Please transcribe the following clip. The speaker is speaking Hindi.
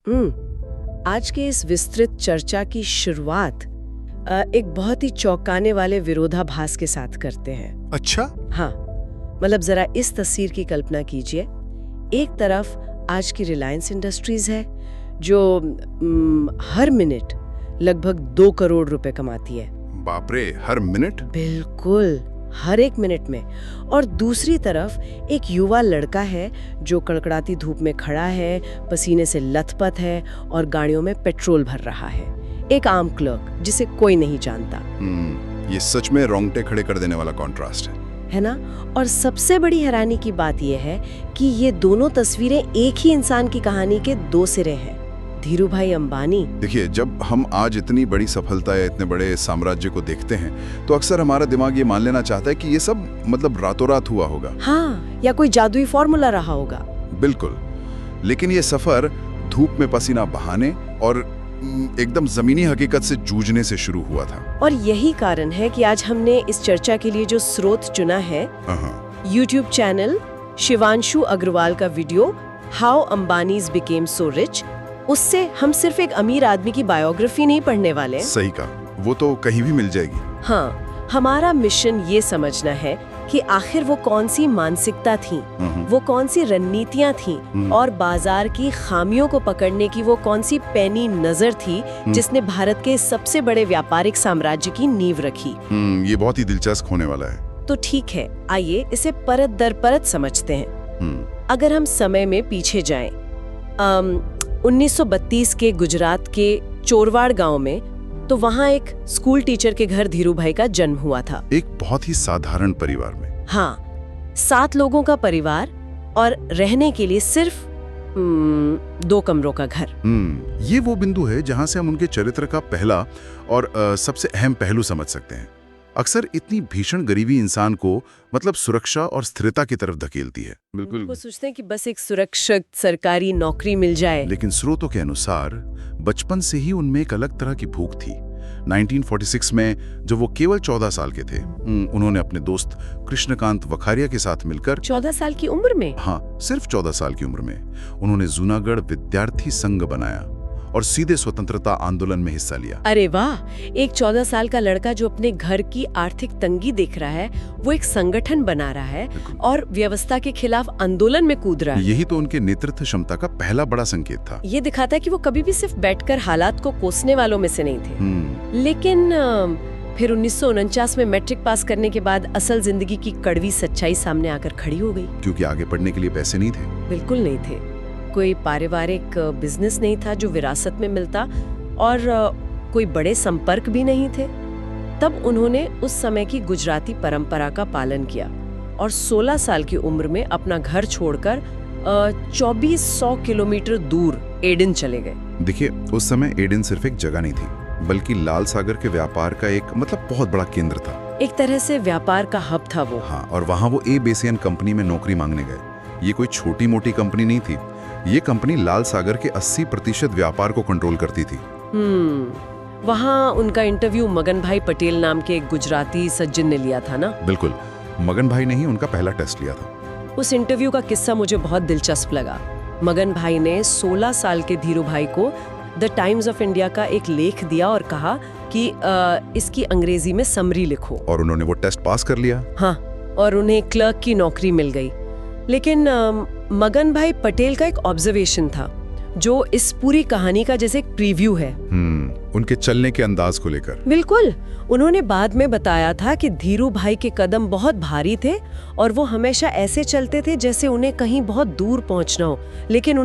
आज के इस विस्तृत चर्चा की शुरुआत एक बहुत ही चौंकाने वाले विरोधाभास के साथ करते हैं। अच्छा? हाँ, मतलब जरा इस तस्वीर की कल्पना कीजिए। एक तरफ आज की रिलायंस इंडस्ट्रीज है जो हर मिनट लगभग 2 करोड़ रुपए कमाती है। बाप रे, हर मिनट? बिल्कुल, हर एक मिनट में। और दूसरी तरफ एक युवा लड़का है जो कड़कड़ाती धूप में खड़ा है, पसीने से लथपथ है और गाड़ियों में पेट्रोल भर रहा है। एक आम क्लर्क जिसे कोई नहीं जानता। ये सच में रोंगटे खड़े कर देने वाला कॉन्ट्रास्ट है ना? और सबसे बड़ी हैरानी की बात यह है कि ये दोनों तस्वीरें एक ही इंसान की कहानी के 2 सिरे हैं, धीरूभाई अंबानी। देखिए, जब हम आज इतनी बड़ी सफलता या इतने बड़े साम्राज्य को देखते हैं तो अक्सर हमारा दिमाग ये मान लेना चाहता है कि ये सब मतलब रातों रात हुआ होगा। हाँ, या कोई जादुई फॉर्मूला रहा होगा। बिल्कुल, लेकिन ये सफर धूप में पसीना बहाने और एकदम जमीनी हकीकत से जूझने से शुरू हुआ था। और यही कारण है कि आज हमने इस चर्चा के लिए जो स्रोत चुना है, YouTube चैनल शिवांशु अग्रवाल का video how Ambanis became so rich. उससे हम सिर्फ एक अमीर आदमी की बायोग्राफी नहीं पढ़ने वाले। सही कहा, वो तो कहीं भी मिल जाएगी। हाँ, हमारा मिशन ये समझना है कि आखिर वो कौन सी मानसिकता थी, वो कौन सी रणनीतियां थीं और बाजार की खामियों को पकड़ने की वो कौन सी पैनी नजर थी जिसने भारत के सबसे बड़े व्यापारिक साम्राज्य की नींव रखी। ये बहुत ही दिलचस्प होने वाला है। तो ठीक है, आइए इसे परत दर परत समझते हैं। अगर हम समय में पीछे जाएं, 1932 के गुजरात के चोरवाड़ गांव में, तो वहाँ एक स्कूल टीचर के घर धीरूभाई का जन्म हुआ था। एक बहुत ही साधारण परिवार में। हाँ, 7 लोगों का परिवार और रहने के लिए सिर्फ 2 कमरों का घर। ये वो बिंदु है जहाँ से हम उनके चरित्र का पहला और सबसे अहम पहलू समझ सकते हैं। अक्सर इतनी भीषण गरीबी इंसान को मतलब सुरक्षा और स्थिरता की तरफ धकेलती है। बिल्कुल, वो सोचते हैं कि बस एक सुरक्षित सरकारी नौकरी मिल जाए। लेकिन स्रोतों के अनुसार बचपन से ही उनमें एक अलग तरह की भूख थी। 1946 में जब वो केवल 14 साल के थे, उन्होंने अपने दोस्त कृष्णकांत वखारिया के साथ मिलकर 14 साल की उम्र में? हाँ, सिर्फ 14 साल की उम्र में उन्होंने जूनागढ़ विद्यार्थी संघ बनाया और सीधे स्वतंत्रता आंदोलन में हिस्सा लिया। अरे वाह, एक 14 साल का लड़का जो अपने घर की आर्थिक तंगी देख रहा है, वो एक संगठन बना रहा है और व्यवस्था के खिलाफ आंदोलन में कूद रहा है। यही तो उनके नेतृत्व क्षमता का पहला बड़ा संकेत था। ये दिखाता है कि वो कभी भी सिर्फ बैठकर हालात को कोसने वालों में से नहीं थे। लेकिन फिर 1949 में मैट्रिक पास करने के बाद असल जिंदगी की कड़वी सच्चाई सामने आकर खड़ी हो गई। क्योंकि आगे पढ़ने के लिए पैसे नहीं थे। बिल्कुल नहीं थे। कोई पारिवारिक बिजनेस नहीं था जो विरासत में मिलता और कोई बड़े संपर्क भी नहीं थे। तब उन्होंने उस समय की गुजराती परंपरा का पालन किया और 16 साल की उम्र में अपना घर छोड़कर 2400 किलोमीटर दूर एडन चले गए। देखिए, उस समय एडन सिर्फ एक जगह नहीं थी, बल्कि लाल सागर के व्यापार का एक मतलब बहुत बड़ा केंद्र था। एक तरह से व्यापार का हब था वो। हाँ, और वहाँ वो एबेसियन कंपनी में नौकरी मांगने गए। ये कोई छोटी मोटी कंपनी नहीं थी। ये कंपनी लाल सागर के 80% व्यापार को कंट्रोल करती थी। वहाँ उनका इंटरव्यू मगन भाई पटेल नाम के एक गुजराती सज्जन ने लिया था ना? बिल्कुल, मगन भाई ने ही उनका पहला टेस्ट लिया था। उस इंटरव्यू का किस्सा मुझे बहुत दिलचस्प लगा। मगन भाई ने 16 साल के धीरूभाई को द टाइम्स ऑफ इंडिया का एक लेख दिया और कहा कि इसकी अंग्रेजी में समरी लिखो। और उन्होंने वो टेस्ट पास कर लिया। हाँ, और उन्हें क्लर्क की नौकरी मिल गई। लेकिन मगन भाई पटेल का एक ऑब्जर्वेशन था जो इस पूरी कहानी का जैसे एक प्रीव्यू है। उनके चलने के अंदाज को लेकर। बिल्कुल, उन्होंने बाद में बताया था कि धीरूभाई के कदम बहुत भारी थे और वो हमेशा ऐसे चलते थे जैसे उन्हें कहीं बहुत दूर पहुंचना हो, लेकिन